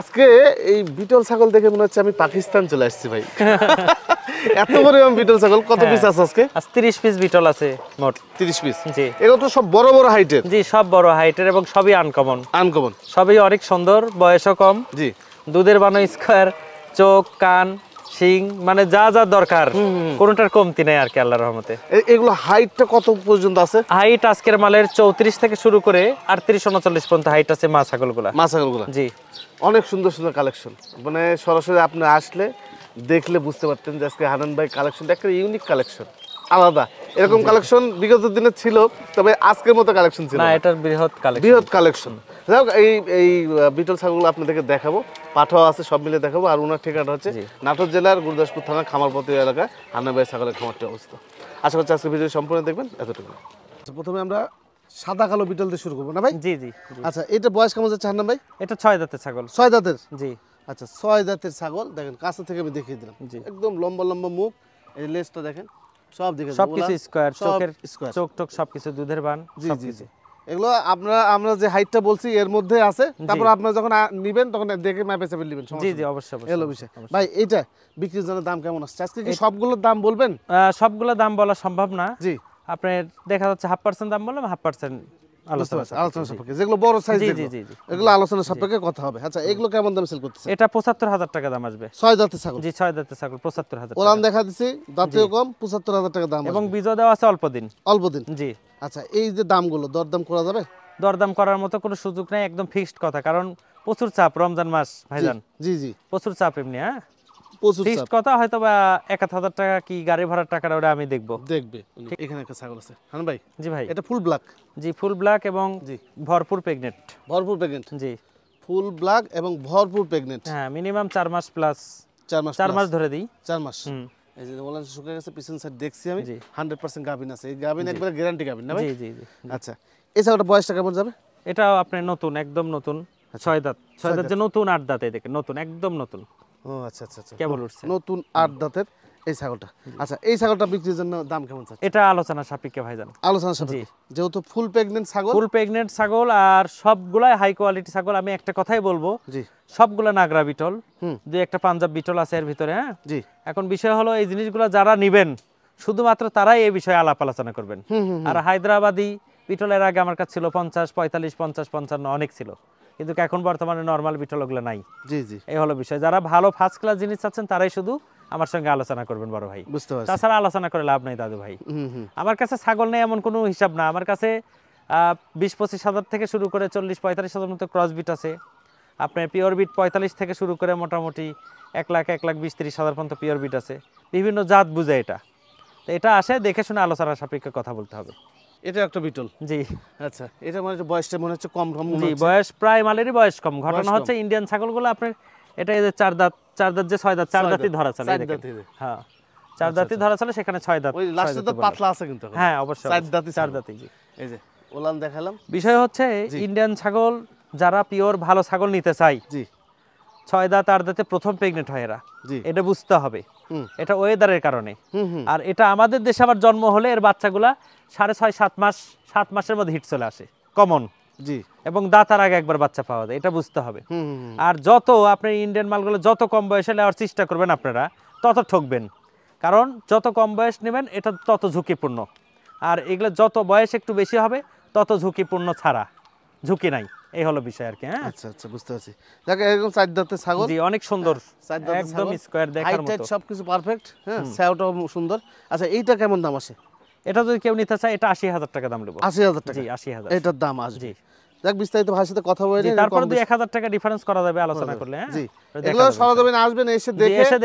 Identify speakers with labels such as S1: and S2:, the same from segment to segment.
S1: আজকে এই বিটল ছাগল দেখে মনে হচ্ছে আমি পাকিস্তান চলে আসছি ভাই। এত পরিমাণ বিটল ছাগল কত পিস আছে আজকে?
S2: আজ 30 পিস বিটল আছে মোট।
S1: 30 পিস?
S2: জি।
S1: এগুলো তো সব বড় বড় হাইটের?
S2: জি, সব বড় হাইটের এবং সবই আনকমন।
S1: আনকমন,
S2: সবই অনেক সুন্দর, বয়সও কম।
S1: জি।
S2: দুধের বানো স্কয়ার, চোখ, কান, শিং, মানে যা যা দরকার কোনটার কমতি নাই আর কি আল্লাহর রহমতে।
S1: এগুলো হাইটটা কত পর্যন্ত আছে?
S2: হাইট আজকের মালের 34 থেকে শুরু করে 38-39 পর্যন্ত হাইট আছে মা ছাগলগুলা।
S1: মা ছাগলগুলা?
S2: জি।
S1: অনেক সুন্দর সুন্দর কালেকশন, মানে সরাসরি আপনি আসলে দেখলে বুঝতে পারতেন যে আজকে হানান ভাই কালেকশনটা একটা ইউনিক কালেকশন, আলাদা। এরকম কালেকশন বিগত দিনে ছিল, তবে আজকের মতো কালেকশন ছিল না।
S2: এটার বৃহৎ
S1: কালেকশন। যাই হোক, এই বিটল ছাগলগুলো আপনাদেরকে দেখাবো, পাঠাও আছে, সব মিলে দেখাবো। আর ওনার ঠিকানা হচ্ছে নাটোর জেলার গুরদাসপুর থানা খামারপতি এলাকায় হানান ভাই ছাগলের খামারটি অবস্থিত। আশা করছি আজকে ভিডিও সম্পূর্ণ দেখবেন। এতটুকু। প্রথমে আমরা সাদা কালো বিটল দিয়ে শুরু করবো না ভাই?
S2: জি জি।
S1: আচ্ছা, এটা বয়স কেমন যাচ্ছে হান্নান ভাই?
S2: এটা 6 দাঁতের ছাগল।
S1: 6 দাঁতের?
S2: জি।
S1: আচ্ছা, 6 দাঁতের ছাগল। দেখেন কাছে থেকে আমি দেখিয়ে দিলাম, একদম লম্বা লম্বা মুখ, এই লেজটা দেখেন, সব দিকে
S2: সবকিছু স্কয়ার, চোখের
S1: স্কয়ার,
S2: চোখ টোক সবকিছু দুধের বান।
S1: জি জি জি। এগুলো আমরা যে হাইটটা বলছি এর মধ্যে আছে, তারপর আপনারা যখন নেবেন তখন দেখে মাপে চাপে নেবেন।
S2: জি জি, অবশ্যই অবশ্যই।
S1: এলো বিষয় ভাই। এইটা বিক্রির জন্য দাম কেমন আসছে আজকে? কি সবগুলোর দাম বলবেন?
S2: সবগুলোর দাম বলা সম্ভব না।
S1: জি।
S2: আপনার দেখা যাচ্ছে 1/2% দাম বললাম, 1/2% আলোচনা
S1: সাপেক্ষে। যেগুলো বড় সাইজ এগুলো আলোচনা সাপেক্ষে কথা হবে। আচ্ছা, এগুলো কেমন দাম সেল করতেছে?
S2: এটা 75,000 টাকা দাম আসবে।
S1: 6 দাঁতের ছাগল? জি,
S2: 6 দাঁতের ছাগল 75,000 টাকা।
S1: ওলান দেখা দিছি, দাঁতেও কম, 75,000 টাকা দাম
S2: এবং বীজও দেওয়া আছে অল্প দিন।
S1: অল্প দিন?
S2: জি।
S1: আচ্ছা, এই যে দামগুলো দরদাম করা যাবে?
S2: দরদাম করার মতো কোনো সুযোগ নাই, একদম ফিক্সড কথা, কারণ প্রচুর চাপ রমজান মাস ভাইজান।
S1: জি জি,
S2: প্রচুর চাপ এমনি। হ্যাঁ,
S1: প্রচুর চাপ।
S2: ফিক্সড কথা হয়তো বা 1,000 টাকা কি গাড়ি ভাড়ার টাকাটা ওটা আমি দেখবে।
S1: এখানে একটা ছাগল আছে হানান ভাই।
S2: জি ভাই।
S1: এটা ফুল ব্ল্যাক?
S2: জি, ফুল ব্ল্যাক এবং
S1: জি
S2: ভরপুর প্রেগনেন্ট।
S1: ভরপুর প্রেগনেন্ট?
S2: জি,
S1: ফুল ব্ল্যাক এবং ভরপুর প্রেগনেন্ট।
S2: হ্যাঁ, মিনিমাম 4 মাস প্লাস।
S1: 4
S2: মাস ধরে দিই।
S1: 4 মাস। এই যে ওলান শুকিয়ে গেছে, পিছন সাইড দেখছি আমি, 100% গাভিন আছে। এই গাভিন একবারে গ্যারান্টি গাভিন না ভাই? জি জি জি। আচ্ছা, এই ছাগলটা বয়সটা কেমন যাবে?
S2: এটাও আপনার নতুন, একদম নতুন। 6 দাঁত। 6 দাঁত যে নতুন, 8 দাঁত, এই দেখেন নতুন, একদম নতুন।
S1: ও আচ্ছা আচ্ছা আচ্ছা,
S2: কেবল উঠছে
S1: নতুন 8 দাঁতের এই ছাগলটা। আচ্ছা, এই ছাগলটা বিক্রির জন্য দাম কেমন চাচ্ছে?
S2: এটা আলোচনা সাপেক্ষে ভাইজান।
S1: আলোচনা সাপেক্ষে, যেহেতু ফুল প্রেগনেন্ট ছাগল।
S2: ফুল প্রেগনেন্ট ছাগল আর সবগুলাই হাই কোয়ালিটি ছাগল। আমি একটা কথাই বলবো, জি, সবগুলা নাগরা বিটল, দুই একটা পাঞ্জাব বিটল আছে এর ভিতরে। হ্যাঁ জি। এখন বিষয় হলো এই জিনিসগুলো যারা নেবেন শুধুমাত্র তারাই এই বিষয়ে আলাপ আলোচনা করবেন। আর হায়দ্রাবাদি বিটলের আগে আমার কাছে ছিল 50, 45, 50, 55 অনেক ছিল, কিন্তু এখন বর্তমানে নরমাল বিটল ওগুলো নাই। জি জি, এই হলো বিষয়। যারা ভালো ফার্স্ট ক্লাস জিনিস চাচ্ছেন তারাই শুধু আমার সঙ্গে আলোচনা করবেন বড় ভাই। বুঝতে পারছি, তাছাড়া আলোচনা করে লাভ নাই দাদু ভাই। আমার কাছে ছাগল নেই এমন কোনো হিসাব না। আমার কাছে 20-25 হাজার থেকে শুরু করে 40-45 হাজার মতো ক্রস বিট আছে। আপনার পিওর বিট 45 থেকে শুরু করে মোটামুটি 1 লাখ 1,20,30 হাজার পর্যন্ত পিওর বিট আছে। বিভিন্ন জাত বুঝে এটা। তো এটা আসে দেখে শুনে আলোচনা সাপেক্ষে কথা বলতে হবে।
S1: এটা একটা বিটল? জি। আচ্ছা, এটা মানে বয়সটা মনে হচ্ছে কম কম?
S2: জি, বয়স প্রায় মালেরই বয়স কম। ঘটনা হচ্ছে ইন্ডিয়ান ছাগলগুলো আপনার এটা এই যে 4 দাঁত যে 6 দাঁত, 4 দাঁতই ধরা চলে। হ্যাঁ, 4 দাঁতই ধরা চলে, সেখানে 6 দাঁত।
S1: ওই লাস্টে তো পাতলা আছে কিন্তু।
S2: হ্যাঁ অবশ্যই,
S1: 4 দাঁতই। জি, এই যে ওলান দেখালাম।
S2: বিষয় হচ্ছে ইন্ডিয়ান ছাগল যারা পিওর ভালো ছাগল নিতে চাই, জি, 6 দাঁত 8 দাঁতে প্রথম প্রেগনেন্ট হয় এরা, এটা বুঝতে হবে। এটা ওয়েদারের কারণে। আর এটা আমাদের দেশে আবার জন্ম হলে এর বাচ্চাগুলা 6.5-7 মাস, 7 মাসের মধ্যে হিট চলে আসে কমন। জি, এবং দাঁতার আগে একবার বাচ্চা পাওয়া যায়, এটা বুঝতে হবে। আর যত আপনার ইন্ডিয়ান মালগুলো যত কম বয়সে নেওয়ার চেষ্টা করবেন আপনারা, তত ঠকবেন। কারণ যত কম বয়স নেবেন এটা তত ঝুঁকিপূর্ণ। আর এগুলো যত বয়স একটু বেশি হবে তত ঝুঁকিপূর্ণ, ছাড়া ঝুঁকি নাই। এই হলো বিষয় আর কি। হ্যাঁ আচ্ছা আচ্ছা, বুঝতে পারছি। দেখো একদম 4 দাঁতের ছাগল। জি, অনেক সুন্দর, একদম স্কয়ার দেখার মতো,
S1: সবকিছু পারফেক্ট। হ্যাঁ, ছাওটাও সুন্দর। আচ্ছা, এইটা কেমন দাম আসে?
S2: এটা যদি কেউ নিতে চায় এটা 80,000 টাকা দাম নেব।
S1: 80,000 টাকা?
S2: জি, 80,000
S1: এটার দাম আসবে। জি, দেখ বিস্তারিত ভাইয়ের সাথে কথা বলে
S2: তারপর 2-1000 টাকা ডিফারেন্স করা যাবে আলোচনা করলে। হ্যাঁ জি,
S1: এগুলো সরজমিনে আসবেন, এসে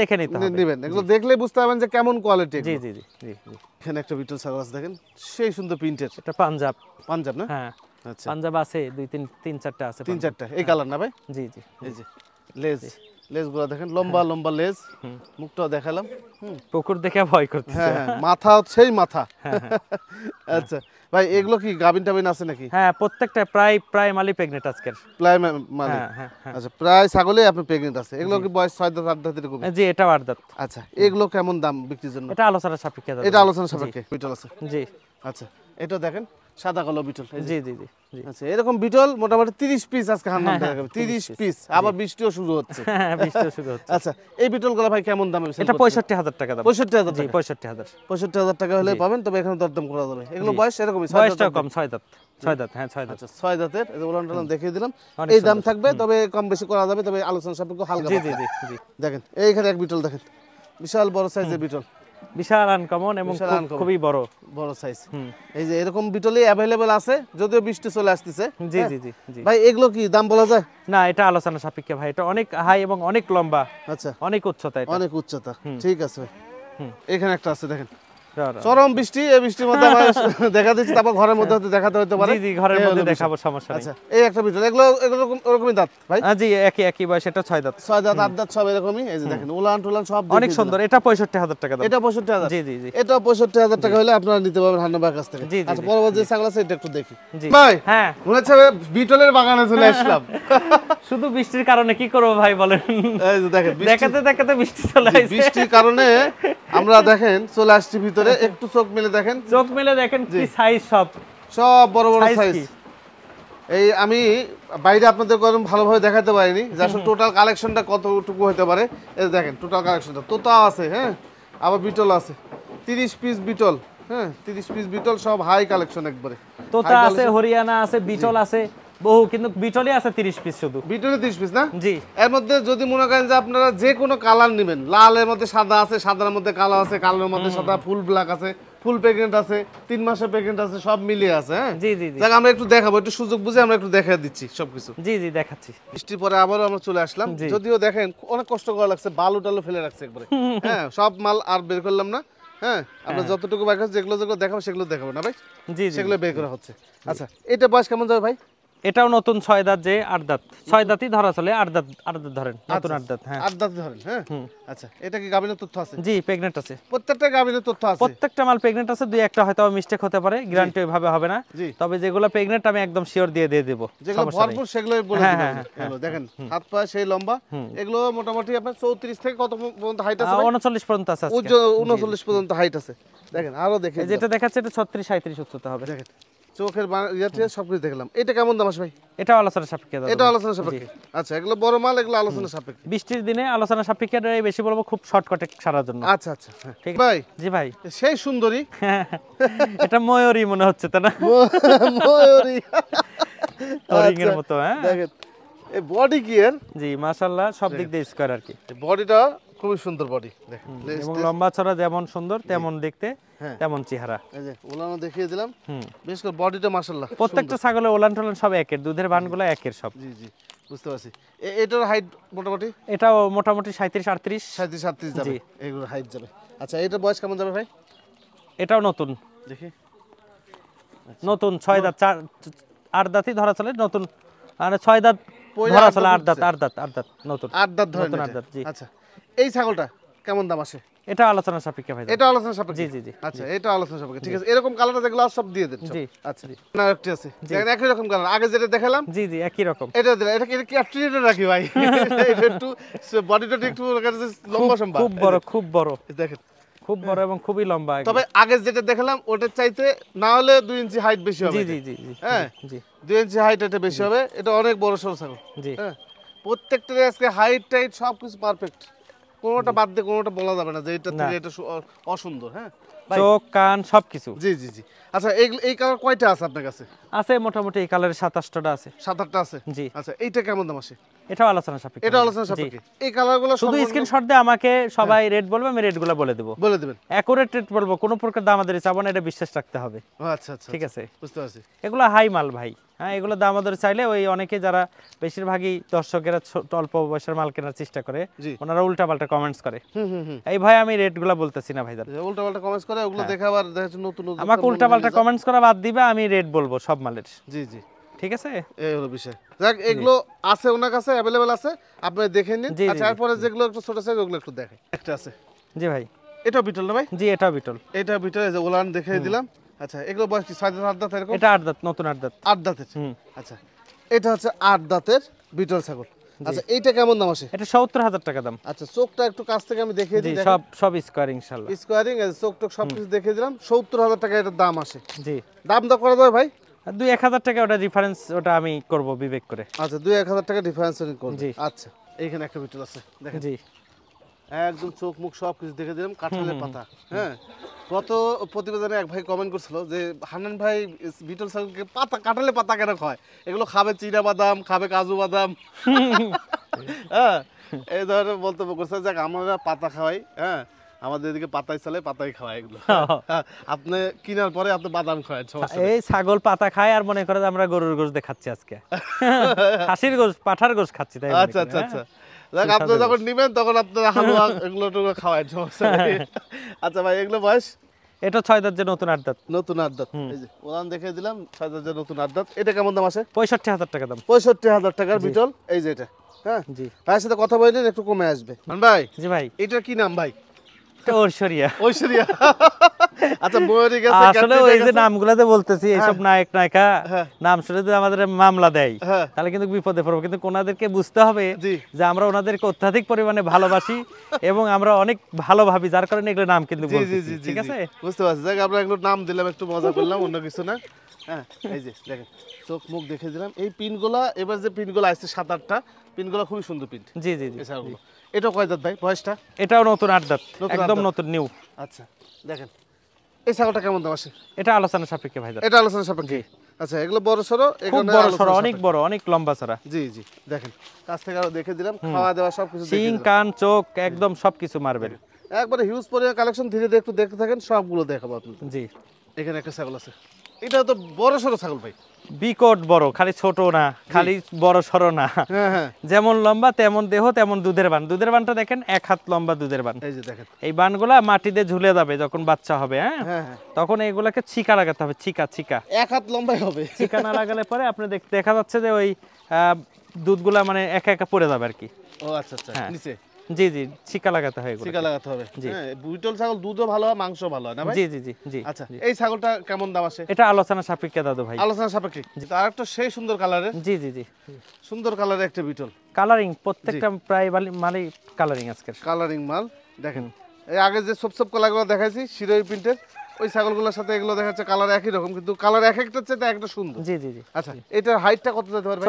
S1: দেখে নিতে হবে, নেবেন। এগুলো দেখলেই বুঝতে পারবেন যে কেমন কোয়ালিটি। জি জি জি জি। এখানে একটা বিটল ছাগল আছে দেখেন, সেই সুন্দর প্রিন্টের। এটা পাঞ্জাব? পাঞ্জাব না? হ্যাঁ আচ্ছা, পাঞ্জাব আছে 2-3-4টা আছে। 3-4টা এই কালার না ভাই? জি জি। এই যে লেজগুলো দেখেন, লম্বা লম্বা লেজ। মুখটাও দেখালাম।
S2: পুকুর দেখে ভয় করতেছে।
S1: হ্যাঁ, মাথা সেই মাথা। আচ্ছা ভাই, এগুলো কি গাবিন টাবিন আছে নাকি?
S2: হ্যাঁ, প্রত্যেকটা প্রায় মালি প্রেগনেন্ট আজকের।
S1: প্রায় মালি? আচ্ছা, প্রায় ছাগলই আপনি প্রেগনেন্ট আছে। এগুলো কি বয়স 6 দাঁত 8 দাঁত এরকম?
S2: জি, এটাও 8 দাঁত।
S1: আচ্ছা, এগুলো কেমন দাম বিক্রির জন্য?
S2: এটা আলোচনা সাপেক্ষে।
S1: এটা আলোচনা সাপেক্ষে বিটল আছে? জি। আচ্ছা, এটা দেখেন সাদা কালো বিটল।
S2: জি জি জি।
S1: আচ্ছা এরকম বিটল মোটামুটি 30 পিস আজকে হান্নান দেখাবে, 30 পিস। আবার বৃষ্টিও শুরু হচ্ছে।
S2: হ্যাঁ বৃষ্টিও শুরু হচ্ছে।
S1: আচ্ছা এই বিটলগুলো ভাই কেমন দামে সেল করছেন?
S2: এটা 65000 টাকা দাম।
S1: 65000
S2: জি
S1: টাকা?
S2: 65000।
S1: 65000 টাকা হলে পাবেন, তবে এখানে দরদাম করা যাবে। এগুলো বয়স এরকমই, 6
S2: বয়সটা কম, 6 দাঁত। 6 দাঁত, হ্যাঁ 6 দাঁত।
S1: আচ্ছা 6 দাঁতের, এই উলান টালান দেখিয়ে দিলাম। এই দাম থাকবে, তবে কম বেশি করা যাবে, তবে আলোচনা সাপেক্ষে হালকা।
S2: জি জি জি জি।
S1: দেখেন এইখানে এক বিটল দেখেন, বিশাল বড় সাইজের বিটল,
S2: বিশাল আনকমন এবং খুবই বড়
S1: বড় সাইজ। এই যে এরকম বিটলই अवेलेबल আছে, যদিও বৃষ্টি চলে আসতেছে।
S2: জি জি জি জি।
S1: ভাই এগুলো কি দাম বলা যায়?
S2: না এটা আলোচনা সাপেক্ষে ভাই, এটা অনেক হাই এবং অনেক লম্বা।
S1: আচ্ছা
S2: অনেক উচ্চতা, এটা
S1: অনেক উচ্চতা। ঠিক আছে এখানে একটা আছে দেখেন, চরম বৃষ্টি, এই বৃষ্টির মধ্যে আমরা দেখা দিচ্ছি, তারপর ঘরের মধ্যে হতে দেখাতে হতে পারে।
S2: জি জি ঘরের মধ্যে দেখাবো, সমস্যা নেই।
S1: আচ্ছা এই একটা বিটল, এগুলো ওরকমই দাঁত ভাই?
S2: জি একই বয়স, এটা 6 দাঁত।
S1: 6 দাঁত 8 দাঁত সব এরকমই। এই যে দেখেন উলান টুলান সব
S2: অনেক সুন্দর। এটা 65000 টাকা দাম।
S1: এটা 65000?
S2: জি জি জি।
S1: এটা 65000 টাকা হলে আপনারা নিতে পারবেন হান্নাবার কাছ থেকে। আচ্ছা পরবর্তী যে ছাগল আছে এটা একটু দেখি ভাই। হ্যাঁ মনে হচ্ছে বিটলের বাগানে চলে আসলাম।
S2: শুধু বৃষ্টির কারণে কি করব ভাই বলেন?
S1: এই যে দেখেন
S2: দেখাতে দেখাতে বৃষ্টি চলে আসছে।
S1: বৃষ্টির কারণে আমরা দেখেন চলে আসছি ভিতরে, একটু চোখ মেলে দেখেন,
S2: চোখ মেলে দেখেন কি সাইজ, সব
S1: বড় বড় সাইজ। এই আমি বাইরে আপনাদের গরম ভালোভাবে দেখাতে পারিনি যে আসলে টোটাল কালেকশনটা কতটুকু হতে পারে। এই দেখেন টোটাল কালেকশনটা, তোতা আছে, হ্যাঁ আবার বিটল আছে, 30 পিস বিটল, হ্যাঁ 30 পিস বিটল, সব হাই কালেকশন একবারে।
S2: তোতা আছে, হরিয়ানা আছে, বিটল আছে বহু, কিন্তু বিটলই আছে 30 পিস শুধু।
S1: বিটলে 30 পিস না?
S2: জি।
S1: এর মধ্যে যদি মনে করেন যে আপনারা যে কোনো কালার নেবেন, লালের মধ্যে সাদা আছে, সাদার মধ্যে কালো আছে, কালোর মধ্যে সাদা, ফুল ব্ল্যাক আছে, ফুল প্রেগনেন্ট আছে, 3 মাসের প্রেগনেন্ট আছে, সব মিলিয়ে আছে। হ্যাঁ
S2: জি জি জি।
S1: দেখ আমরা একটু দেখাবো, একটু সুযোগ বুঝে আমরা একটু দেখাই দিচ্ছি সবকিছু।
S2: জি জি দেখাচ্ছি।
S1: বৃষ্টির পরে আবারও আমরা চলে আসলাম, যদিও দেখেন অনেক কষ্ট করা লাগছে, বালু টালু ফেলে রাখছে একবারে। হ্যাঁ সব মাল আর বের করলাম না। হ্যাঁ আমরা যতটুকু বের করছি, যেগুলো দেখাবো সেগুলো দেখাবো না ভাই। জি সেগুলো বের করা হচ্ছে। আচ্ছা এটা বয়স কেমন যাবে ভাই?
S2: এটাও নতুন 6 দাঁত, যে 8 দাঁত, 6 দাঁতই ধরা চলে, 8 দাঁত ধরেন, নতুন 8 দাঁত। হ্যাঁ
S1: 8 দাঁত ধরেন। হ্যাঁ আচ্ছা এটা কি গাবিনের তথ্য আছে?
S2: জি প্রেগন্যান্ট আছে,
S1: প্রত্যেকটা গাবিনের তথ্য আছে,
S2: প্রত্যেকটা মাল প্রেগন্যান্ট আছে। দুই একটা হয়তো মিস্টেক হতে পারে, গ্যারান্টি ওইভাবে হবে না, তবে যেগুলো প্রেগন্যান্ট আমি একদম শিওর দিয়ে দেব।
S1: যেগুলো ভরপুর সেগুলোই বলে দিবেন। এগুলো দেখেন হাত পা সেই লম্বা, এগুলো মোটামুটি আপনার 34 থেকে কত পর্যন্ত হাইট আছে?
S2: 39 পর্যন্ত আছে,
S1: 39 পর্যন্ত হাইট আছে। দেখেন আরো দেখেন,
S2: যেটা দেখাচ্ছে এটা 36 37 উচ্চতা হবে।
S1: দেখেন চোখের ইয়াতে সবকিছু দেখলাম। এটা কেমন দাম আছে ভাই?
S2: এটা আলোচনা সাপেক্ষে দাম।
S1: এটা আলোচনা সাপেক্ষে। আচ্ছা এগুলো বড় মাল, এগুলো আলোচনা সাপেক্ষে।
S2: বৃষ্টির দিনে আলোচনা সাপেক্ষে বেশি বলবো, খুব শর্টকাটে সারার জন্য।
S1: আচ্ছা আচ্ছা ঠিক ভাই।
S2: জি ভাই
S1: সেই সুন্দরী,
S2: এটা ময়ূরী মনে হচ্ছে তাই না?
S1: ময়ূরী
S2: হরিং এর মতো। হ্যাঁ
S1: দেখেন এই বডি কি এর?
S2: জি মাশাআল্লাহ, সব দিক দিয়ে স্কয়ার আর কি।
S1: বডিটা খুবই সুন্দর বডি দেখেন,
S2: এবং লম্বা চড়া যেমন সুন্দর তেমন দেখতে, তেমন চেহারা।
S1: এই যে ওলানো দেখিয়ে দিলাম, বিশেষ করে বডিটা মাশাআল্লাহ।
S2: প্রত্যেকটা ছাগলের ওলান টোলান সব একের, দুধের বানগুলো একের সব।
S1: জি জি বুঝতে পারছি। এটার হাইট মোটামুটি?
S2: এটাও মোটামুটি 37 38
S1: 37 যাবে, এগুলো হাইট যাবে। আচ্ছা এটার বয়স কেমন যাবে ভাই?
S2: এটাও নতুন,
S1: দেখি
S2: নতুন 6 দাঁত, 8 দাঁতই ধরা চলে, নতুন মানে 6 দাঁত ধরা চলে, 8 দাঁত নতুন
S1: 8 দাঁত ধরে।
S2: জি।
S1: আচ্ছা এই ছাগলটা কেমন দাম আসে?
S2: এটা আলোচনা সাপেক্ষে ভাই।
S1: এটা আলোচনা সাপেক্ষে? জি জি জি। আচ্ছা এটা আলোচনা সাপেক্ষে, ঠিক আছে। এরকম কালার যেগুলো সব দিয়ে দেন। জি আচ্ছা না একটা আছে দেখেন একই রকম কালার, আগে যেটা দেখালাম।
S2: জি জি একই রকম।
S1: এটা দিলাম, এটা কি ট্রিটেড রাখি ভাই? এটা একটু বডিটা একটু লম্বা সম্ভব,
S2: খুব বড়
S1: দেখেন,
S2: খুব বড় এবং খুবই লম্বা।
S1: তবে আগে যেটা দেখালাম ওটার চাইতে না হলে 2 ইঞ্চি হাইট বেশি হবে।
S2: জি জি জি।
S1: হ্যাঁ জি 2 ইঞ্চি হাইট এটা বেশি হবে। এটা অনেক বড় সরো ছাগল। জি হ্যাঁ প্রত্যেকটার আজকে হাইট টাইট সবকিছু পারফেক্ট, কোনোটা বাদ দিয়ে কোনোটা বলা যাবে না যে এটা থেকে এটা অসুন্দর। হ্যাঁ
S2: চোখ কান সবকিছু।
S1: জি জি জি। আচ্ছা এই কালার কয়টা আছে আপনার কাছে?
S2: আছে মোটামুটি এই কালারের 27টা আছে।
S1: 7-8টা আছে। জি। আচ্ছা এইটা কেমন দাম আছে?
S2: এটাও আলোচনা সাপেক্ষে।
S1: এটা আলোচনা সাপেক্ষে। এই কালারগুলো
S2: শুধু স্ক্রিনশট দিয়ে আমাকে সবাই রেট বলবে, আমি রেটগুলো বলে দেব।
S1: বলে দিবেন,
S2: একুরেট রেট বলবো, কোনো প্রকার দামাদারি চাবো না, এটা বিশ্বাস রাখতে হবে।
S1: আচ্ছা আচ্ছা ঠিক আছে, বুঝতে পারছি।
S2: এগুলো হাই মাল ভাই। হ্যাঁ এগুলো দামাদারি চাইলে ওই অনেকে যারা বেশিরভাগই দর্শকেরা অল্প বয়সের মাল কেনার চেষ্টা করে, ওনারা উল্টাপাল্টা কমেন্টস করে। এই ভাই আমি রেটগুলো বলতেছি না ভাই,
S1: উল্টাপাল্টা কমেন্টস করে, ওগুলো দেখে আবার দেখা নতুন নতুন
S2: আমাকে উল্টাপাল্টা কমেন্টস করা বাদ দিবে, আমি রেট বলবো সব মালের।
S1: জি জি
S2: ঠিক আছে,
S1: এই হলো বিষয়। যাক এগুলো আছে ওনার কাছে अवेलेबल আছে, আপনি দেখে নিন। আচ্ছা এরপরে যেগুলো একটু ছোট সাইজ ওগুলো একটু দেখাই। একটা আছে।
S2: জি ভাই
S1: এটা বিটল না ভাই?
S2: জি এটা বিটল।
S1: এটা বিটল, এই যে ওলান দেখিয়ে দিলাম। আচ্ছা এগুলো বয়স কি 6 দাঁত 8 দাঁত এরকম?
S2: এটা 8 দাঁত, নতুন 8 দাঁত।
S1: 8 দাঁতের। আচ্ছা এটা হচ্ছে 8 দাঁতের বিটল ছাগল। আচ্ছা এইটা কেমন দাম আসে?
S2: এটা ৭০,০০০ টাকা দাম।
S1: আচ্ছা চোখটা একটু কাছ থেকে আমি দেখিয়ে দিই।
S2: সব স্কয়ার ইনশাআল্লাহ।
S1: স্কয়ারিং চোখ টোক সবকিছু দেখিয়ে দিলাম। ৭০,০০০ টাকা এটার দাম আসে।
S2: জি।
S1: দাম দর করা যাবে ভাই?
S2: ২-১,০০০ টাকা ওটা ডিফারেন্স, ওটা আমি করব বিবেক করে।
S1: আচ্ছা ২-১,০০০ টাকা ডিফারেন্স করব। জি। আচ্ছা এইখানে একটা বিটল আছে দেখেন। জি। একদম চোখ মুখ সবকিছু দেখে দিলাম, কাঁঠালের পাতা। হ্যাঁ, গত প্রতিবেদনে এক ভাই কমেন্ট করছিল যে হান্নান ভাই বিটল ছাগলকে পাতা কাঁঠালের পাতা কেন খায়, এগুলো খাবে চীনা বাদাম, খাবে কাজু বাদাম। হ্যাঁ, এই ধরনের মন্তব্য করছে। যাক আমরা পাতা খাওয়াই, হ্যাঁ আমাদের এদিকে পাতাই চলে, পাতাই খাওয়াই এগুলো। আপনি কিনার পরে আপনি বাদাম খাওয়ান,
S2: এই ছাগল পাতা খায় আর মনে করে আমরা গরুর গোশত দেখাচ্ছি আজকে, খাসির গোশত পাঠার গোশত খাচ্ছি তাই।
S1: আচ্ছা আচ্ছা আচ্ছা, আপনি যখন নিবেন তখন আপনার হালুয়া এগুলো টুকু খাওয়ায়, সমস্যা নেই। আচ্ছা ভাই এগুলো বয়স?
S2: এটা 6 দাঁত যে নতুন 8 দাঁত।
S1: নতুন 8 দাঁত, এই যে ওলান দেখে দিলাম 6 দাঁত যে নতুন 8 দাঁত। এটা কেমন দাম আছে?
S2: ৬৫,০০০ টাকা দাম।
S1: ৬৫,০০০ টাকার বিটল, এই যে এটা। হ্যাঁ জি, ভাইয়ের সাথে কথা বললেন একটু কমে আসবে। ভাই জি ভাই এটার কি নাম ভাই?
S2: ঐশ্বরিয়া।
S1: ঐশ্বরিয়া। আচ্ছা বইরে গেছে
S2: আসলে ওই যে নামগুলোতে বলতেছি এইসব নায়ক নায়িকা নাম শুনে যদি আমাদের মামলা দেয় তাহলে কিন্তু বিপদে পড়বো, কিন্তু ওনাদেরকে বুঝতে হবে যে আমরা ওনাদেরকে অত্যাধিক পরিমাণে ভালোবাসি এবং আমরা অনেক ভালো ভাবি, যার কারণে এগুলো নাম কিন্তু বলতেছি। ঠিক আছে,
S1: বুঝতে পারছি। যাক আমরা এগুলো নাম দিলাম, একটু মজা করলাম, অন্য কিছু না। হ্যাঁ এই যে দেখেন চোখ মুখ দেখে দিলাম। এই পিনগুলা এবার যে পিনগুলো আসছে 7-8টা পিনগুলো খুবই সুন্দর পিন।
S2: জি জি জি।
S1: এটা কয় দাঁত ভাই বয়সটা?
S2: এটাও নতুন 8 দাঁত, একদম নতুন নিউ।
S1: আচ্ছা দেখেন এই ছাগলটা কেমন দাম আসে?
S2: এটা আলোচনা সাপেক্ষে ভাই।
S1: এটা আলোচনা সাপেক্ষে। আচ্ছা এগুলো বড় সরো,
S2: এখানে বড় সরো, অনেক বড়, অনেক লম্বা সারা।
S1: জি জি দেখেন কাছ থেকে আরো দেখে দিলাম, খাওয়া দাওয়া সবকিছু দেখে
S2: সিং কান চোখ একদম সবকিছু মারবেন।
S1: একবারে হিউজ পরিমাণ কালেকশন, ধীরে ধীরে একটু দেখতে থাকেন, সবগুলো দেখাবো আপনাদের। জি এখানে একটা ছাগল আছে, এটা তো বড় সরো ছাগল ভাই।
S2: বিকট বড়, খালি ছোট না, খালি বড় সরো না। যেমন লম্বা তেমন দেহ তেমন দুধের বান। দুধের বানটা দেখেন 1 হাত লম্বা দুধের বান। এই যে দেখেন এই বানগুলা মাটিতে ঝুলে যাবে যখন বাচ্চা হবে। হ্যাঁ তখন এইগুলাকে ছিকা লাগাতে হবে, ছিকা ছিকা
S1: 1 হাত লম্বাই হবে।
S2: ছিকা না লাগালে পরে আপনি দেখা যাচ্ছে যে ওই দুধগুলা মানে একা একা পড়ে যাবে আর কি।
S1: ও আচ্ছা আচ্ছা, নিচে।
S2: জি জি ছিকা লাগাতে হয়,
S1: ছিকা লাগাতে হবে। হ্যাঁ বিটল ছাগল দুধও ভালো হয়, মাংস ভালো হয় না ভাই? জি জি জি জি। আচ্ছা এই ছাগলটা কেমন দাম আছে?
S2: এটা আলোচনা সাপেক্ষে দাদু ভাই।
S1: আলোচনা সাপেক্ষে। আর একটা সেই সুন্দর কালারের।
S2: জি জি জি
S1: সুন্দর কালারের একটা বিটল,
S2: কালারিং প্রত্যেকটা প্রায় মালই কালারিং। আজকের কালারিং
S1: মাল দেখেন। এই আগে যে সব কালারগুলো দেখাইছি শিরোই প্রিন্টের, ওই ছাগলগুলোর সাথে এগুলো দেখাচ্ছে কালার একই রকম, কিন্তু কালার এক একটা চেয়ে একটা সুন্দর। জি জি জি। আচ্ছা এটার হাইটটা কত যেতে পারবে?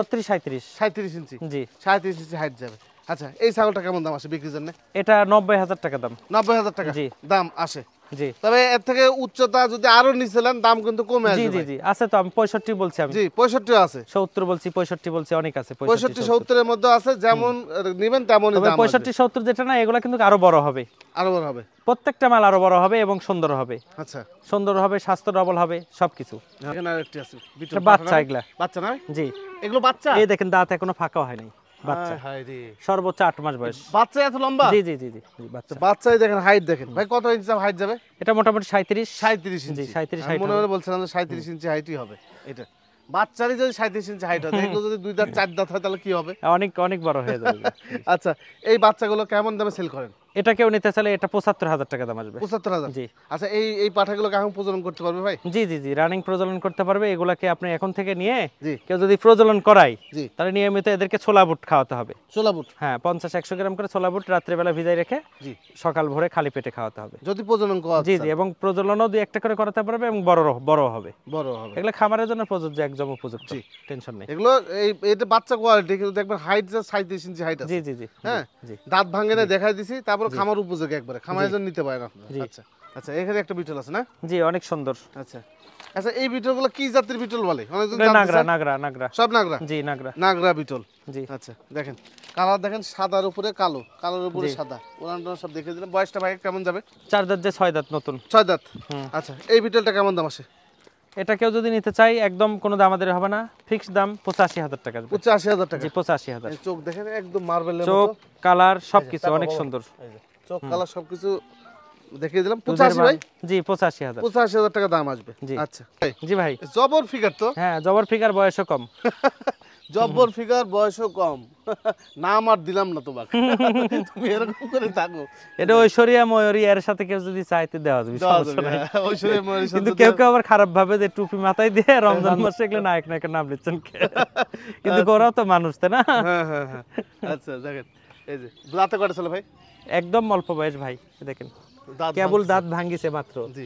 S1: 37 ইঞ্চি। জি 37 ইঞ্চি হাইট যাবে। আচ্ছা এই ছাগলটা কেমন দাম আসে বিক্রির জন্য?
S2: এটা ৯০,০০০ টাকা দাম।
S1: ৯০,০০০ টাকা দাম আসে। জি তবে এর থেকে উচ্চতা যদি আরো নিছিলেন দাম কিন্তু কমে আসবে। জি জি জি আছে তো, আমি 65 বলছি। আমি জি 65 আছে, 70 বলছি, 65 বলছি, অনেক আছে। 65-70 এর মধ্যে আছে, যেমন নেবেন তেমনই দাম। 65-70 যেটা না এগুলা কিন্তু আরো বড় হবে, আরো বড় হবে, প্রত্যেকটা মাল আরো বড় হবে এবং সুন্দর হবে। আচ্ছা সুন্দর হবে, স্বাস্থ্য ডবল হবে, সবকিছু। এখানে আরেকটি আছে বিটল বাচ্চা, এগুলা বাচ্চা না? জি এগুলো বাচ্চা। এই দেখেন দাঁত এখনো ফাঁকা হয়নি, বাচ্চা। হায় রে, সর্বোচ্চ 8 মাস বয়স। বাচ্চা এত লম্বা? জি জি জি জি বাচ্চা। বাচ্চাই দেখেন হাইট দেখেন ভাই, কত ইঞ্চি হাইট যাবে? এটা মোটামুটি 37 ইঞ্চি। 37 মনে মনে বলছিলাম যে 37 ইঞ্চি হাইটই হবে এটা। বাচ্চারই যদি 37 ইঞ্চি হাইট হয়, এগুলো যদি 2 দাঁত 4 দাঁত হয় তাহলে কি হবে? অনেক অনেক বড় হয়ে যাবে। আচ্ছা এই বাচ্চাগুলো কেমন দামে সেল করেন? এটা কেউ নিতে চাইলে এটা ৭৫,০০০ টাকা দাম আসবে। ৭৫,০০০? জি। আচ্ছা এই পাঠাগুলোকে এখন প্রজনন করতে পারবে ভাই? জি জি জি রানিং প্রজনন করতে পারবে। এগুলাকে আপনি এখন থেকে নিয়ে কেউ যদি প্রজনন করায় তাহলে নিয়মিত এদেরকে ছোলা বুট খাওয়াতে হবে। ছোলা বুট? হ্যাঁ 50-100 গ্রাম করে ছোলা বুট রাত্রে বেলা ভিজাই রেখে সকাল ভোরে খালি পেটে খাওয়াতে হবে যদি প্রজনন করা। জি জি এবং প্রজননও 2-1টা করে করাতে পারবে এবং বড় হবে। এগুলো খামারের জন্য প্রযোজ্য, একদম উপযুক্ত, টেনশন নেই। এগুলো এটা বাচ্চা কোয়ালিটি, কিন্তু দেখবেন হাইট যে 37 ইঞ্চি হাইট আছে। জি জি জি হ্যাঁ দাঁত ভাঙে না দেখাই দিছি, তারপর খামার উপযোগী একবারে, খামারের জন্য নিতে পারেন আপনারা। আচ্ছা আচ্ছা এখানে একটা বিটল আছে না? জি অনেক সুন্দর। আচ্ছা আচ্ছা এই বিটলগুলো কি জাতের বিটল বলে? অনেকজন নাগরা। নাগরা নাগরা সব নাগরা? জি নাগরা, নাগরা বিটল। জি আচ্ছা দেখেন কালার দেখেন, সাদার উপরে কালো, কালোর উপরে সাদা, ওরানটা সব দেখে দিলাম। বয়সটা ভাই কেমন যাবে? 4 দাঁত যে 6 দাঁত নতুন 6 দাঁত। আচ্ছা এই বিটলটা কেমন দাম আসে? এটা কেউ যদি নিতে চাই একদম কোনো দাম আমাদের হবে না, ফিক্স দাম ৮৫,০০০ টাকা। ৮৫,০০০ টাকা? জি ৮৫,০০০। চোখ দেখেন একদম মার্বেলের মতো, চোখ কালার সবকিছু অনেক সুন্দর, চোখ কালার সবকিছু দেখিয়ে দিলাম। 85 ভাই? জি ৮৫,০০০। ৮৫,০০০ টাকা দাম আসবে। আচ্ছা জি ভাই জবর ফিগার তো। হ্যাঁ জবর ফিগার, বয়সও কম। জব্বর ফিগার, বয়সও কম, নাম আর দিলাম না তোমাকে, তুমি এরকম করে থাকো।
S2: এটা ঐশ্বরিয়া ময়ূরী, এর সাথে কেউ যদি চাইতে দেওয়া যাবে, সমস্যা নাই।
S1: ঐশ্বরিয়া ময়ূরী
S2: কিন্তু কেউ কেউ আবার খারাপ ভাবে যে টুপি মাথায় দিয়ে রমজান মাসে এগুলো নায়ক নায়কের নাম নিচ্ছেন, কিন্তু ওরাও তো মানুষ, তাই না?
S1: হ্যাঁ হ্যাঁ হ্যাঁ। আচ্ছা দেখেন, এই যে দাঁতে কয়টা ছিল ভাই?
S2: একদম অল্প বয়স ভাই, দেখেন কেবল দাঁত ভাঙ্গিছে মাত্র।
S1: জি,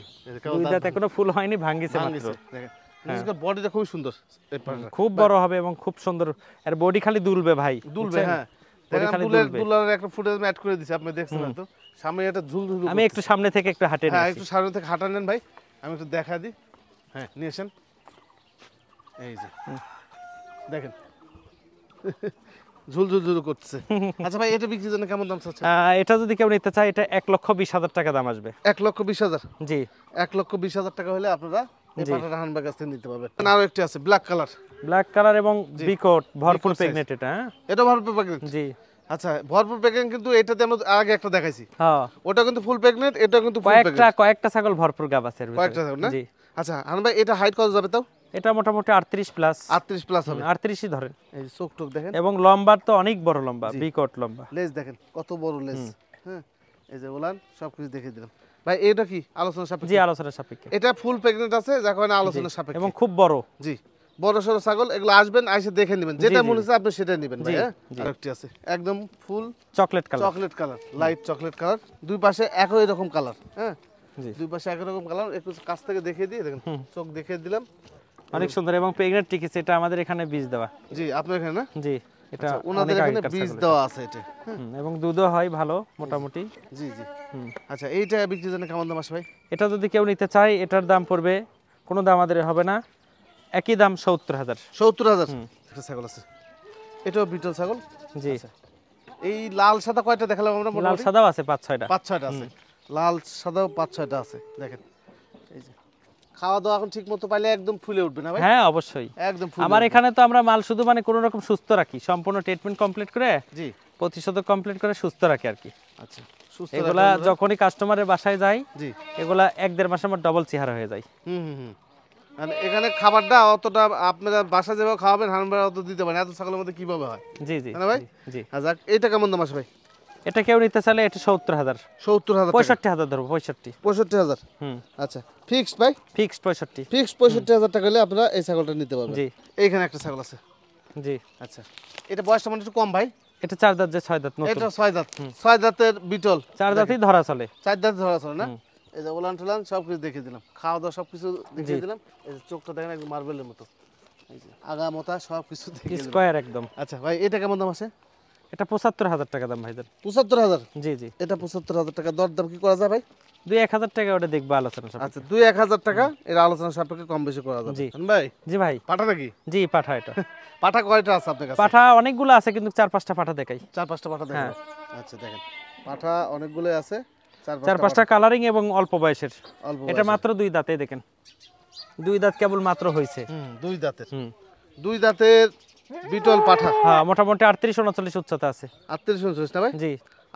S2: দুই দাঁত এখনো ফুল হয়নি, ভাঙ্গিছে মাত্র।
S1: দেখেন বডিটা খুব সুন্দর,
S2: খুব বড় হবে এবং খুব সুন্দর। আর বডি খালি দুলবে ভাই,
S1: দুলবে। হ্যাঁ দেখেন দুলার একটা ফুটেজ আমি অ্যাড করে দিছি, আপনি দেখছেন হয়তো। সামনে একটা ঝুলঝুল,
S2: আমি একটু সামনে থেকে একটু হাঁটে নিই।
S1: হ্যাঁ একটু সামনে থেকে হাঁটা নেন ভাই, আমি একটু দেখা দিই। হ্যাঁ নিয়ে আসেন, এই যে দেখেন ঝুলঝুল করছে। আচ্ছা ভাই, এটা বিক্রির জন্য কেমন দাম চাচ্ছেন?
S2: এটা যদি কেউ নিতে চায়, এটা 1,20,000 টাকা দাম আসবে।
S1: 1,20,000?
S2: জি,
S1: 1,20,000 টাকা হলে আপনারা এই পাটাটা হানবার কাছ থেকে নিতে পারবেন। আরো একটি আছে ব্ল্যাক কালার,
S2: ব্ল্যাক কালার এবং বিকট ভরপুর প্রেগনেন্ট। এটা
S1: এটা ভরপুর প্রেগনেন্ট?
S2: জি।
S1: আচ্ছা ভরপুর প্রেগনেন্ট, কিন্তু এটাতে আমরা আগে একটা দেখাইছি,
S2: হ্যাঁ
S1: ওটা কিন্তু ফুল প্রেগনেন্ট, এটা কিন্তু ফুল প্রেগনেন্ট।
S2: কয়েকটা ছাগল ভরপুর গাব আছে এর ভিতরে,
S1: কয়েকটা ছাগল না?
S2: জি।
S1: আচ্ছা হান ভাই, এটা হাইট কত যাবে তাও?
S2: এটা মোটামুটি 38 প্লাস।
S1: 38 প্লাস হবে,
S2: 38ই ধরেন।
S1: এই চোখ টোক দেখেন,
S2: এবং লম্বা তো অনেক বড় লম্বা, বিকট লম্বা।
S1: লেজ দেখেন কত বড় লেজ। হ্যাঁ এই যে ওলান সবকিছু দেখিয়ে দিলাম ভাই। এটা কি আলোচনা সাপেক্ষে?
S2: জি আলোচনা সাপেক্ষে।
S1: এটা ফুল প্রেগনেন্ট আছে, যার কারণে আলোচনা সাপেক্ষে
S2: এবং খুব বড়।
S1: জি, বড় সরো ছাগল, এগুলো আসবেন আইসে দেখে নেবেন, যেটা মনে হচ্ছে আপনি সেটা নেবেন ভাই। হ্যাঁ আরেকটি আছে একদম full
S2: chocolate colour,
S1: chocolate colour, light chocolate colour, দুই পাশে একই রকম কালার। হ্যাঁ দুই পাশে একই রকম কালার, একটু কাছ থেকে দেখিয়ে দিই, দেখেন চোখ দেখিয়ে দিলাম,
S2: অনেক সুন্দর এবং প্রেগনেন্ট টিকেছে। এটা আমাদের এখানে বীজ দেওয়া।
S1: জি আপনার এখানে না?
S2: জি, এটা
S1: ওনাদের এখানে বীজ দেওয়া আছে এটা,
S2: এবং দুধও হয় ভালো মোটামুটি।
S1: জি জি। আচ্ছা এইটা বিক্রির জন্য কেমন দাম আসে ভাই?
S2: এটা যদি কেউ নিতে চায়, এটার দাম পড়বে, কোনো দাম আমাদের হবে না, একই দাম 70,000।
S1: 70,000? একটা ছাগল আছে, এটাও বিটল ছাগল।
S2: জি।
S1: এই লাল সাদা কয়টা দেখালাম আমরা?
S2: লাল সাদাও আছে 5-6টা।
S1: 5-6টা আছে, লাল সাদাও 5-6টা আছে। দেখেন এই যে খাওয়া দাওয়া এখন ঠিক মতো পাইলে একদম ফুলে উঠবে না ভাই?
S2: হ্যাঁ অবশ্যই,
S1: একদম।
S2: আমার এখানে তো আমরা মাল শুধু মানে কোনো রকম সুস্থ রাখি, সম্পূর্ণ ট্রিটমেন্ট কমপ্লিট করে,
S1: জি
S2: প্রতিশোধক কমপ্লিট করে সুস্থ রাখি আর কি।
S1: আচ্ছা সুস্থ
S2: এগুলা যখনই কাস্টমারের বাসায় যাই,
S1: জি
S2: এগুলা 1-1.5 মাসের মধ্যে ডবল চেহারা হয়ে যায়।
S1: আর এখানে খাবারটা অতটা আপনারা বাসা যেভাবে খাওয়াবেন হানবার অত দিতে পারেন, এত ছাগলের মধ্যে কিভাবে হয়?
S2: জি জি
S1: না ভাই?
S2: জি।
S1: আচ্ছা এটা কেমন দাম আসে ভাই?
S2: এটা কেউ নিতে চাইলে এটা 70,000।
S1: 70,000?
S2: 65,000 ধরবো,
S1: 65,000? আচ্ছা ফিক্সড ভাই?
S2: ফিক্সড 65।
S1: ফিক্সড 65,000 টাকা হলে আপনারা এই ছাগলটা নিতে পারবেন।
S2: জি।
S1: এইখানে একটা ছাগল আছে।
S2: জি।
S1: আচ্ছা এটা বয়সটা মানে একটু কম ভাই?
S2: এটা 4 দাঁত যে 6 দাঁত নতুন।
S1: এটা 6 দাঁত, 6 দাঁতের বিটল।
S2: 4 দাঁতই ধরা চলে।
S1: 4 দাঁত ধরা চলে না? এই যে ওলান টোলান সবকিছু দেখিয়ে দিলাম, খাওয়া দাওয়া সবকিছু দেখিয়ে দিলাম। এই যে চোখটা দেখেন একদম মার্বেলের মতো, এই যে আগা মোটা সবকিছু দেখিয়ে দিলাম,
S2: স্কয়ার একদম।
S1: আচ্ছা ভাই এটা কেমন দাম আছে?
S2: এটা 75,000 টাকা দাম ভাইজান।
S1: 75,000?
S2: জি জি।
S1: এটা 75,000 টাকা, দরদাম কি করা যায় ভাই?
S2: 2-1,000 টাকা ওটা দেখবো আলোচনা সাপেক্ষে।
S1: আচ্ছা 2-1,000 টাকা এর আলোচনা সাপেক্ষে কম বেশি করা যাবে।
S2: জি
S1: ভাই
S2: জি ভাই।
S1: পাঠা নাকি?
S2: জি পাঠা। এটা
S1: পাঠা কয়টা আছে আপনার কাছে?
S2: পাঠা অনেকগুলো আছে, কিন্তু 4-5টা পাঠা দেখাই।
S1: 4-5টা পাঠা দেখাই। আচ্ছা দেখেন পাঠা অনেকগুলো আছে,
S2: 4-5টা কালারিং এবং অল্প বয়সের।
S1: অল্প
S2: এটা মাত্র 2 দাঁতে, দেখেন 2 দাঁত কেবল মাত্র হইছে।
S1: 2 দাঁতের, 2 দাঁতের বিটল পাঠা।
S2: হ্যাঁ মোটামুটি 38-39 উচ্চতা আছে।
S1: 38-39 না ভাই? জি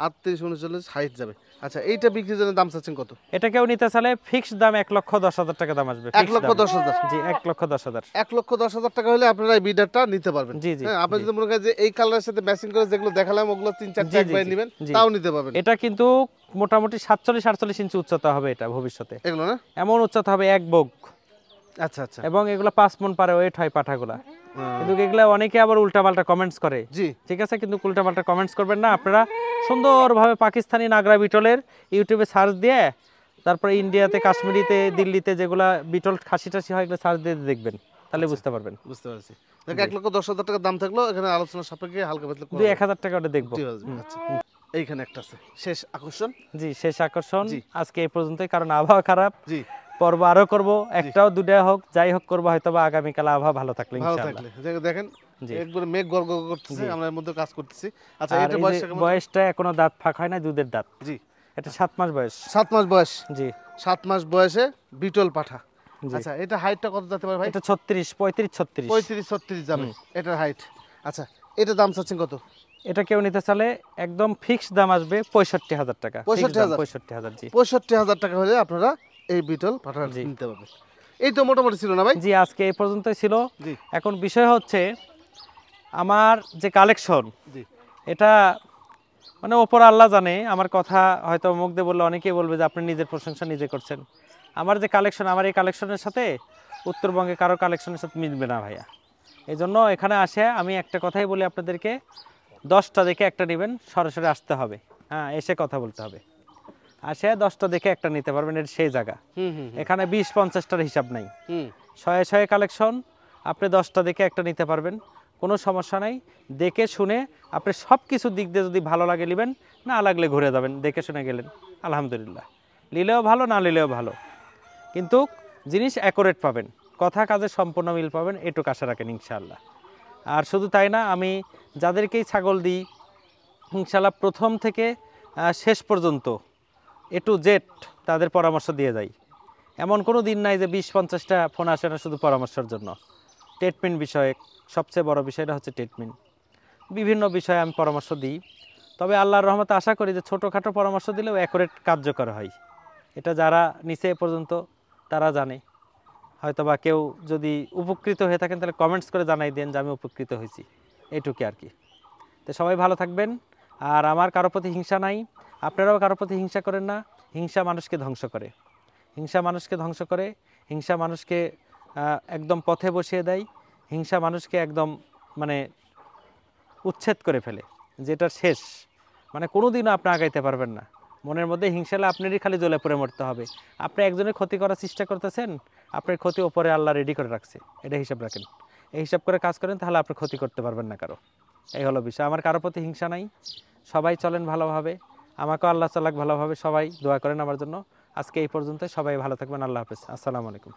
S1: 38-39 হাইট যাবে। আচ্ছা এইটা বিক্রির জন্য দাম চাচ্ছেন কত?
S2: এটা কেউ নিতে চাইলে ফিক্সড দাম 1,10,000 টাকা দাম আসবে।
S1: 1,10,000?
S2: জি 1,10,000।
S1: 1,10,000 টাকা হলে আপনারা এই বিডারটা নিতে পারবেন।
S2: জি জি।
S1: আপনি যদি মনে করেন যে এই কালারের সাথে ম্যাচিং করে যেগুলো দেখালাম ওগুলো 3-4টা একবার নেবেন, তাও নিতে পারবেন।
S2: এটা কিন্তু মোটামুটি 47-48 ইঞ্চি উচ্চতা হবে এটা ভবিষ্যতে।
S1: এগুলো না
S2: এমন উচ্চতা হবে এক বগ।
S1: আচ্ছা আচ্ছা।
S2: এবং এগুলো 5 মণ পারে ওয়েট হয় পাঠাগুলা। কিন্তু এগুলা অনেকে আবার উল্টাপাল্টা কমেন্টস করে।
S1: জি
S2: ঠিক আছে, কিন্তু উল্টাপাল্টা কমেন্টস করবেন না। আপনারা সুন্দরভাবে পাকিস্তানি নাগরা বিটলের ইউটিউবে সার্চ দিয়ে, তারপরে ইন্ডিয়াতে, কাশ্মীরিতে, দিল্লিতে যেগুলা বিটল খাসি টাসি হয় এগুলো সার্চ দিয়ে দেখবেন, তাহলে বুঝতে পারবেন।
S1: বুঝতে পারছি। দেখো 1,10,000 টাকা দাম থাকলো, এখানে আলোচনা সাপেক্ষে হালকা পাতলা
S2: 2-1,000 টাকা ওটা দেখবো।
S1: আচ্ছা এইখানে একটা আছে শেষ আকর্ষণ।
S2: জি শেষ আকর্ষণ আজকে এই পর্যন্তই, কারণ আবহাওয়া খারাপ।
S1: জি
S2: পর্ব আরো করব, একটাও দুটা হোক যাই হোক করবো, হয়তো বা আগামীকাল আবহাওয়া ভালো থাকলে ইনশাআল্লাহ।
S1: দেখেন একবারে মেঘ গড়গড় করতেছে, আমরা এর মধ্যে কাজ করতেছি। আচ্ছা এটা
S2: বয়সটা এখনো দাঁত ফাঁক হয় না, দুধের দাঁত।
S1: জি
S2: এটা 7 মাস বয়স।
S1: 7 মাস বয়স?
S2: জি
S1: 7 মাস বয়সে বিটল পাঠা। আচ্ছা এটা হাইটটা কত যেতে পারে ভাই?
S2: এটা 35-36
S1: যাবে এটার হাইট। আচ্ছা এটা দাম চাচ্ছেন কত?
S2: এটা কেউ নিতে চাইলে একদম ফিক্সড দাম আসবে 65,000 টাকা।
S1: 65,000? জি 65,000 টাকা হলে আপনারা এই বিটল পাঠা নিতে পারবেন। এই তো মোটামুটি ছিল না ভাই?
S2: জি আজকে এই পর্যন্তই ছিল। এখন বিষয় হচ্ছে আমার যে কালেকশন এটা মানে ওপর আল্লাহ জানে, আমার কথা হয়তো মুখ দিয়ে বললে অনেকেই বলবে যে আপনি নিজের প্রশংসা নিজে করছেন। আমার যে কালেকশন, আমার এই কালেকশনের সাথে উত্তরবঙ্গে কারো কালেকশনের সাথে মিলবে না ভাইয়া। এই জন্য এখানে আসে আমি একটা কথাই বলি আপনাদেরকে, 10টা দেখে একটা নেবেন, সরাসরি আসতে হবে, হ্যাঁ এসে কথা বলতে হবে। আসে 10টা দেখে একটা নিতে পারবেন, এর সেই জায়গা। এখানে 20-50টার হিসাব নাই, 100 কালেকশন, আপনি 10টা দেখে একটা নিতে পারবেন, কোনো সমস্যা নাই। দেখে শুনে আপনি সব কিছু দিক দিয়ে যদি ভালো লাগে নেবেন, না লাগলে ঘুরে যাবেন, দেখে শুনে গেলেন আলহামদুলিল্লাহ। নিলেও ভালো, না নিলেও ভালো, কিন্তু জিনিস অ্যাকুরেট পাবেন, কথা কাজে সম্পূর্ণ মিল পাবেন, এটুকু আশা রাখেন ইনশাআল্লাহ। আর শুধু তাই না, আমি যাদেরকেই ছাগল দিই ইনশাআল্লাহ প্রথম থেকে শেষ পর্যন্ত A to Z তাদের পরামর্শ দিয়ে যাই। এমন কোনো দিন নাই যে 20-50টা ফোন আসে না শুধু পরামর্শের জন্য। ট্রিটমেন্ট বিষয়ে সবচেয়ে বড় বিষয়টা হচ্ছে ট্রিটমেন্ট, বিভিন্ন বিষয়ে আমি পরামর্শ দিই। তবে আল্লাহর রহমতে আশা করি যে ছোটোখাটো পরামর্শ দিলেও অ্যাকুরেট কার্যকর হয়। এটা যারা নিচে এ পর্যন্ত তারা জানে। হয়তো বা কেউ যদি উপকৃত হয়ে থাকেন তাহলে কমেন্টস করে জানাই দেন যে আমি উপকৃত হয়েছি, এইটুকুই আর কি। তো সবাই ভালো থাকবেন। আর আমার কারো প্রতি হিংসা নাই, আপনারাও কারো প্রতি হিংসা করেন না। হিংসা মানুষকে ধ্বংস করে, হিংসা মানুষকে ধ্বংস করে, হিংসা মানুষকে একদম পথে বসিয়ে দেয়, হিংসা মানুষকে একদম মানে উচ্ছেদ করে ফেলে, যেটা শেষ মানে কোনোদিনও আপনি আগাইতে পারবেন না। মনের মধ্যে হিংসালে আপনারই খালি জ্বলে পড়ে মরতে হবে। আপনি একজনের ক্ষতি করার চেষ্টা করতেছেন, আপনার ক্ষতি ওপরে আল্লাহ রেডি করে রাখছে, এটা হিসাব রাখেন। এই হিসাব করে কাজ করেন, তাহলে আপনি ক্ষতি করতে পারবেন না কারো। এই হলো বিষয়। আমার কারো প্রতি হিংসা নাই, সবাই চলেন ভালোভাবে, আমাকেও আল্লাহ চালাক ভালোভাবে, সবাই দোয়া করেন আমার জন্য। আজকে এই পর্যন্ত, সবাই ভালো থাকবেন, আল্লাহ হাফেজ, আসসালামু আলাইকুম।